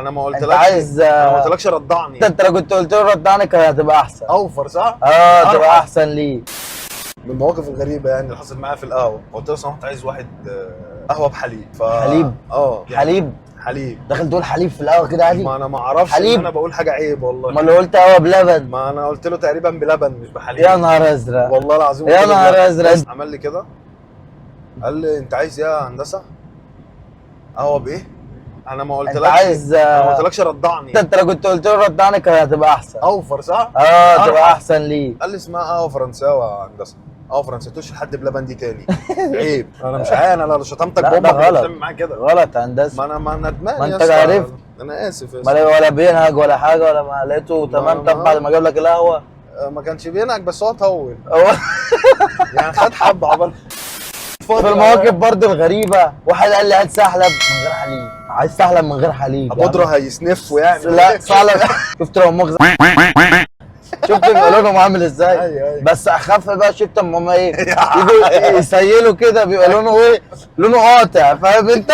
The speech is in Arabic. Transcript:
انا ما قلتلكش. انت عايز انا ما قلتلكش ردعني. انت لو كنت قلت له ردعني كانت هتبقى احسن. اوفر صح؟ تبقى احسن ليه. من المواقف الغريبه يعني اللي حصلت معايا في القهوه، قلت له سمحت عايز واحد قهوه بحليب. حليب؟ يعني حليب؟ حليب. داخل تقول حليب في القهوه كده عادي؟ ما انا ما اعرفش ان حليب؟ انا بقول حاجه عيب والله. ما لو قلت قهوه بلبن. ما انا قلت له تقريبا بلبن مش بحليب. يا نهار ازرق والله العظيم. يا نهار ازرق. عمل لي كده قال لي انت عايز ايه يا هندسه؟ قهوه بايه؟ انا ما قلتلكش. انت عايز انا ما قلتلكش ردعني. انت لو كنت قلت له ردعني كانت هتبقى احسن. اوفر صح؟ تبقى احسن ليه. قال لي اسمها قهوه فرنساوي يا هندسه. قهوه فرنساوي تقولش لحد بلبن دي تاني. عيب. انا مش عارف، انا لو شتمتك لا، بامك ده غلط. بتعمل معايا كده. غلط يا هندسه. ما انا ندمان ما يا انت اسطى. عرفت. انا اسف يا ما اسطى. ولا بينهج ولا حاجه ولا ما لقيته تمام. طب بعد ما جاب لك القهوه ما كانش بينهج بس هو طول. هو يعني خد حبه عقبال. في المواقف برضه الغريبه واحد قال لي هات سحلب من غير حليب. عايز سحلب من غير حليب ابو ادرة هيسنفوا يعني. لا سحلب. شفت لو مؤاخذه شفت بيبقى لونهم عامل ازاي؟ ايوه. بس اخف بقى. شفت اما هم ايه يجوا يسيلوا كده بيبقى لونه ايه؟ لونه قاطع. فاهم انت؟